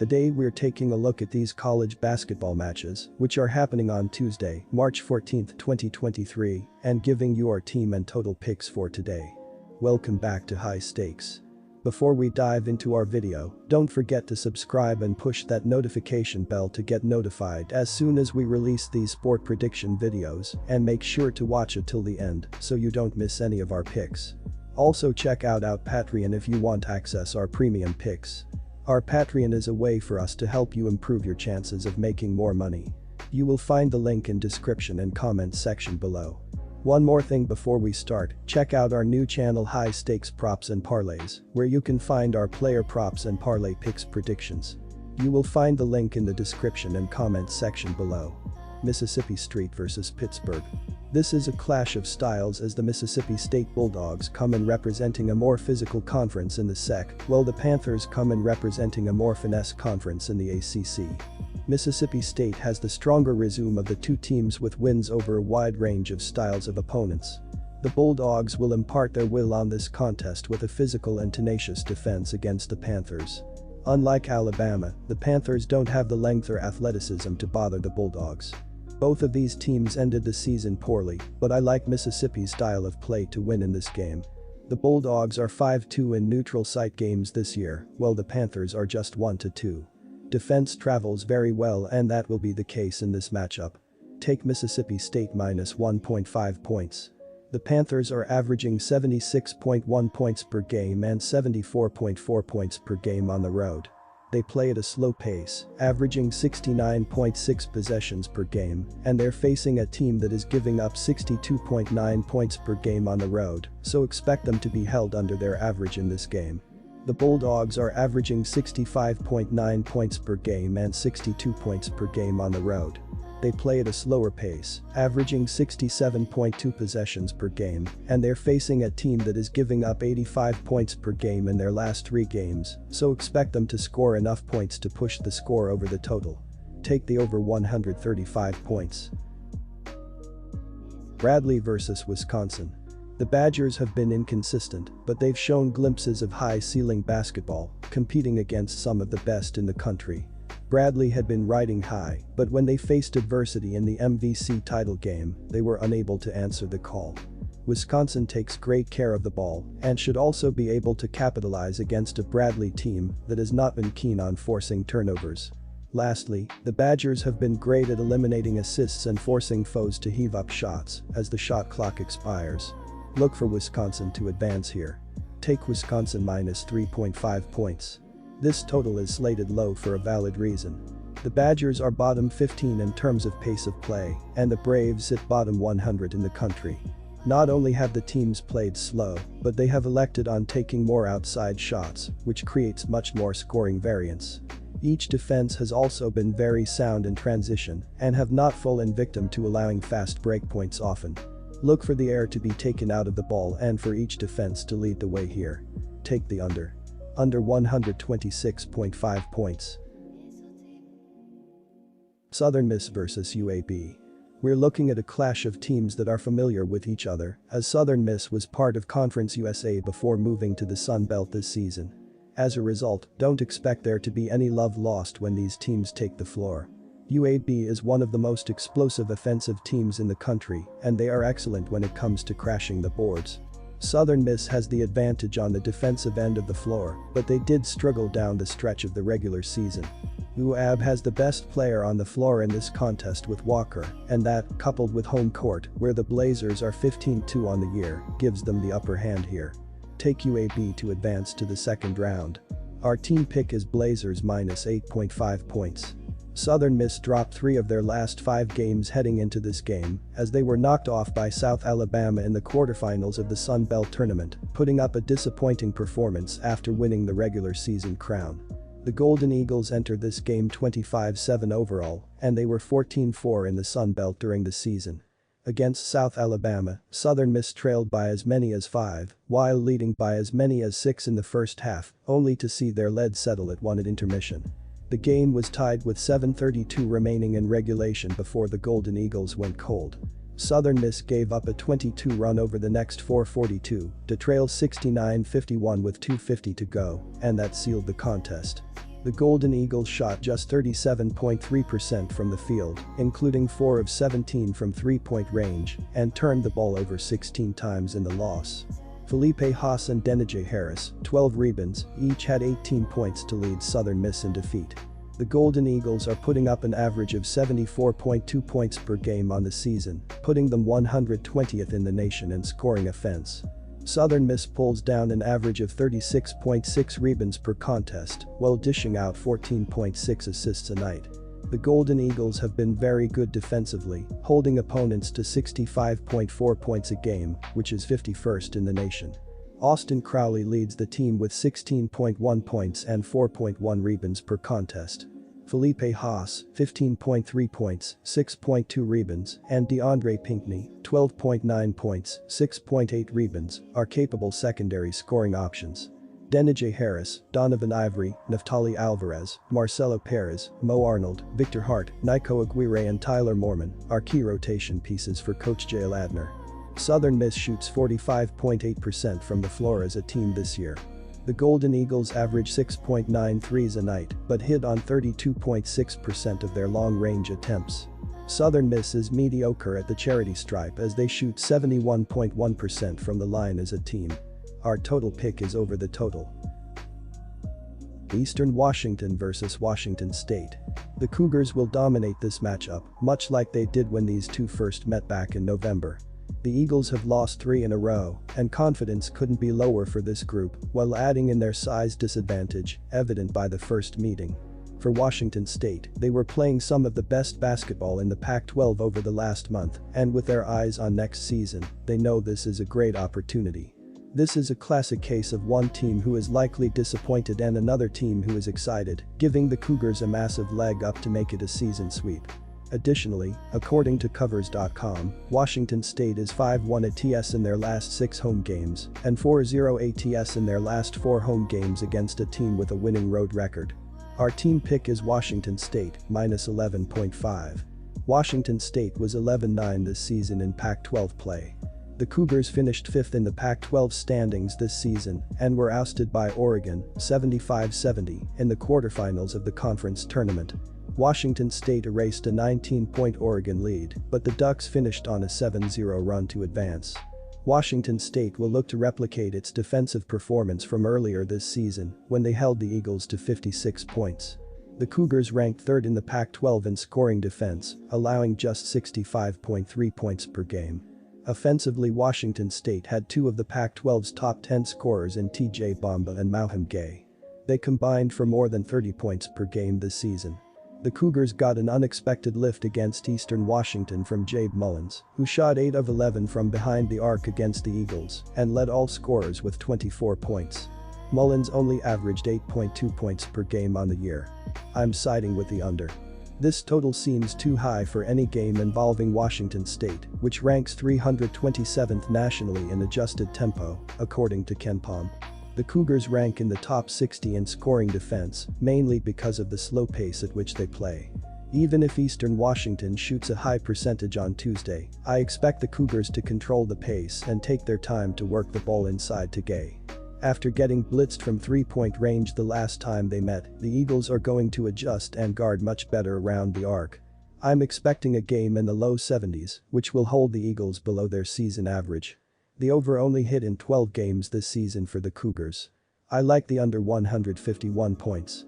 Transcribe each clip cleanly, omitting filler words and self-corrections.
Today we're taking a look at these college basketball matches, which are happening on Tuesday, March 14, 2023, and giving you our team and total picks for today. Welcome back to High Stakes. Before we dive into our video, don't forget to subscribe and push that notification bell to get notified as soon as we release these sport prediction videos, and make sure to watch it till the end so you don't miss any of our picks. Also check out our Patreon if you want access our premium picks. Our Patreon is a way for us to help you improve your chances of making more money. You will find the link in description and comment section below. One more thing before we start, check out our new channel High Stakes Props and Parlays, where you can find our player props and parlay picks predictions. You will find the link in the description and comment section below. Mississippi State vs Pittsburgh. This is a clash of styles as the Mississippi State Bulldogs come in representing a more physical conference in the SEC, while the Panthers come in representing a more finesse conference in the ACC. Mississippi State has the stronger resume of the two teams with wins over a wide range of styles of opponents. The Bulldogs will impart their will on this contest with a physical and tenacious defense against the Panthers. Unlike Alabama, the Panthers don't have the length or athleticism to bother the Bulldogs. Both of these teams ended the season poorly, but I like Mississippi's style of play to win in this game. The Bulldogs are 5-2 in neutral site games this year, while the Panthers are just 1-2. Defense travels very well, and that will be the case in this matchup. Take Mississippi State minus 1.5 points. The Panthers are averaging 76.1 points per game and 74.4 points per game on the road. They play at a slow pace, averaging 69.6 possessions per game, and they're facing a team that is giving up 62.9 points per game on the road, so expect them to be held under their average in this game. The Bulldogs are averaging 65.9 points per game and 62 points per game on the road. They play at a slower pace, averaging 67.2 possessions per game, and they're facing a team that is giving up 85 points per game in their last 3 games, so expect them to score enough points to push the score over the total. Take the over 135 points. Bradley vs Wisconsin. The Badgers have been inconsistent, but they've shown glimpses of high-ceiling basketball, competing against some of the best in the country. Bradley had been riding high, but when they faced adversity in the MVC title game, they were unable to answer the call. Wisconsin takes great care of the ball and should also be able to capitalize against a Bradley team that has not been keen on forcing turnovers. Lastly, the Badgers have been great at eliminating assists and forcing foes to heave up shots as the shot clock expires. Look for Wisconsin to advance here. Take Wisconsin minus 3.5 points. This total is slated low for a valid reason. The Badgers are bottom 15 in terms of pace of play, and the Braves sit bottom 100 in the country. Not only have the teams played slow, but they have elected on taking more outside shots, which creates much more scoring variance. Each defense has also been very sound in transition and have not fallen victim to allowing fast breakpoints often. Look for the air to be taken out of the ball and for each defense to lead the way here. Take the under 126.5 points. Southern Miss vs UAB. We're looking at a clash of teams that are familiar with each other, as Southern Miss was part of Conference USA before moving to the Sun Belt this season. As a result, don't expect there to be any love lost when these teams take the floor. UAB is one of the most explosive offensive teams in the country, and they are excellent when it comes to crashing the boards. Southern Miss has the advantage on the defensive end of the floor, but they did struggle down the stretch of the regular season. NCAAB has the best player on the floor in this contest with Walker, and that, coupled with home court, where the Blazers are 15-2 on the year, gives them the upper hand here. Take UAB to advance to the second round. Our team pick is Blazers minus 8.5 points. Southern Miss dropped 3 of their last 5 games heading into this game, as they were knocked off by South Alabama in the quarterfinals of the Sun Belt Tournament, putting up a disappointing performance after winning the regular season crown. The Golden Eagles entered this game 25-7 overall, and they were 14-4 in the Sun Belt during the season. Against South Alabama, Southern Miss trailed by as many as 5, while leading by as many as 6 in the first half, only to see their lead settle at 1 at intermission. The game was tied with 7:32 remaining in regulation before the Golden Eagles went cold. Southern Miss gave up a 22 run over the next 4:42 to trail 69-51 with 2:50 to go, and that sealed the contest. The Golden Eagles shot just 37.3% from the field, including 4 of 17 from three-point range, and turned the ball over 16 times in the loss. Felipe Haas and Denijay Harris, 12 rebounds, each had 18 points to lead Southern Miss in defeat. The Golden Eagles are putting up an average of 74.2 points per game on the season, putting them 120th in the nation in scoring offense. Southern Miss pulls down an average of 36.6 rebounds per contest, while dishing out 14.6 assists a night. The Golden Eagles have been very good defensively, holding opponents to 65.4 points a game, which is 51st in the nation. Austin Crowley leads the team with 16.1 points and 4.1 rebounds per contest. Felipe Haas, 15.3 points, 6.2 rebounds, and DeAndre Pinckney, 12.9 points, 6.8 rebounds, are capable secondary scoring options. Denijay Harris, Donovan Ivory, Naftali Alvarez, Marcelo Perez, Mo Arnold, Victor Hart, Nico Aguirre and Tyler Mormon are key rotation pieces for coach Jay Ladner. Southern Miss shoots 45.8% from the floor as a team this year. The Golden Eagles average 6.9 threes a night, but hit on 32.6% of their long-range attempts. Southern Miss is mediocre at the charity stripe as they shoot 71.1% from the line as a team. Our total pick is over the total. Eastern Washington vs Washington State. The Cougars will dominate this matchup, much like they did when these two first met back in November. The Eagles have lost 3 in a row, and confidence couldn't be lower for this group, while adding in their size disadvantage, evident by the first meeting. For Washington State, they were playing some of the best basketball in the Pac-12 over the last month, and with their eyes on next season, they know this is a great opportunity. This is a classic case of one team who is likely disappointed and another team who is excited, giving the Cougars a massive leg up to make it a season sweep. Additionally, according to Covers.com, Washington State is 5-1 ATS in their last 6 home games and 4-0 ATS in their last 4 home games against a team with a winning road record. Our team pick is Washington State, minus 11.5. Washington State was 11-9 this season in Pac-12 play. The Cougars finished 5th in the Pac-12 standings this season and were ousted by Oregon, 75-70, in the quarterfinals of the conference tournament. Washington State erased a 19-point Oregon lead, but the Ducks finished on a 7-0 run to advance. Washington State will look to replicate its defensive performance from earlier this season when they held the Eagles to 56 points. The Cougars ranked 3rd in the Pac-12 in scoring defense, allowing just 65.3 points per game. Offensively, Washington State had 2 of the Pac-12's top 10 scorers in TJ Bamba and Mauham Gay. They combined for more than 30 points per game this season. The Cougars got an unexpected lift against Eastern Washington from Jabe Mullins, who shot 8 of 11 from behind the arc against the Eagles and led all scorers with 24 points. Mullins only averaged 8.2 points per game on the year. I'm siding with the under. This total seems too high for any game involving Washington State, which ranks 327th nationally in adjusted tempo, according to KenPom. The Cougars rank in the top 60 in scoring defense, mainly because of the slow pace at which they play. Even if Eastern Washington shoots a high percentage on Tuesday, I expect the Cougars to control the pace and take their time to work the ball inside to Gay. After getting blitzed from 3-point range the last time they met, the Eagles are going to adjust and guard much better around the arc. I'm expecting a game in the low 70s, which will hold the Eagles below their season average. The over only hit in 12 games this season for the Cougars. I like the under 151 points.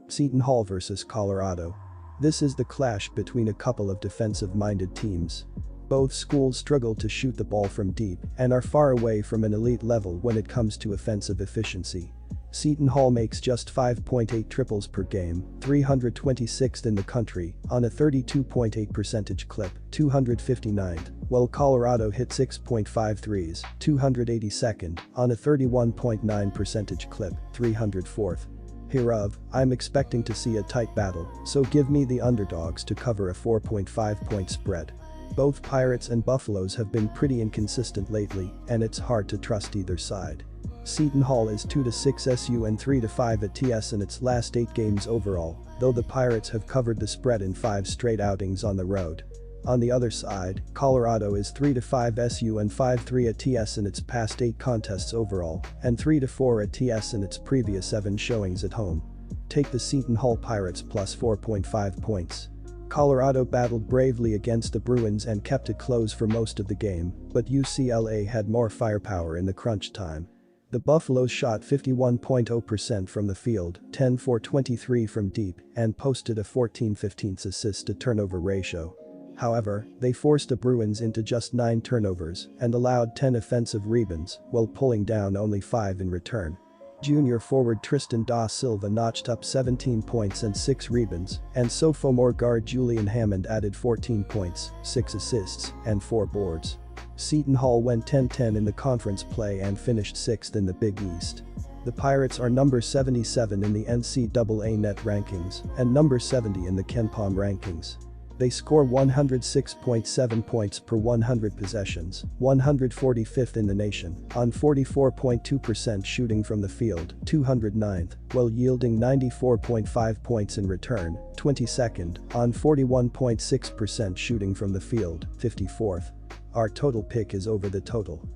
Seton Hall vs Colorado. This is the clash between a couple of defensive-minded teams. Both schools struggle to shoot the ball from deep and are far away from an elite level when it comes to offensive efficiency. Seton Hall makes just 5.8 triples per game, 326th in the country, on a 32.8% clip, 259th, while Colorado hit 6.5 threes, 282nd, on a 31.9% clip, 304th. Hereof, I'm expecting to see a tight battle, so give me the underdogs to cover a 4.5-point spread. Both Pirates and Buffaloes have been pretty inconsistent lately, and it's hard to trust either side. Seton Hall is 2-6 SU and 3-5 ATS in its last 8 games overall, though the Pirates have covered the spread in 5 straight outings on the road. On the other side, Colorado is 3-5 SU and 5-3 at TS in its past 8 contests overall, and 3-4 at TS in its previous 7 showings at home. Take the Seton Hall Pirates plus 4.5 points. Colorado battled bravely against the Bruins and kept it close for most of the game, but UCLA had more firepower in the crunch time. The Buffaloes shot 51.0% from the field, 10 for 23 from deep, and posted a 14/15 assist-to-turnover ratio. However, they forced the Bruins into just 9 turnovers and allowed 10 offensive rebounds while pulling down only 5 in return. Junior forward Tristan da Silva notched up 17 points and 6 rebounds, and sophomore guard Julian Hammond added 14 points, 6 assists, and 4 boards. Seton Hall went 10-10 in the conference play and finished 6th in the Big East. The Pirates are number 77 in the NCAA net rankings and number 70 in the KenPom rankings. They score 106.7 points per 100 possessions, 145th in the nation, on 44.2% shooting from the field, 209th, while yielding 94.5 points in return, 22nd, on 41.6% shooting from the field, 54th. Our total pick is over the total.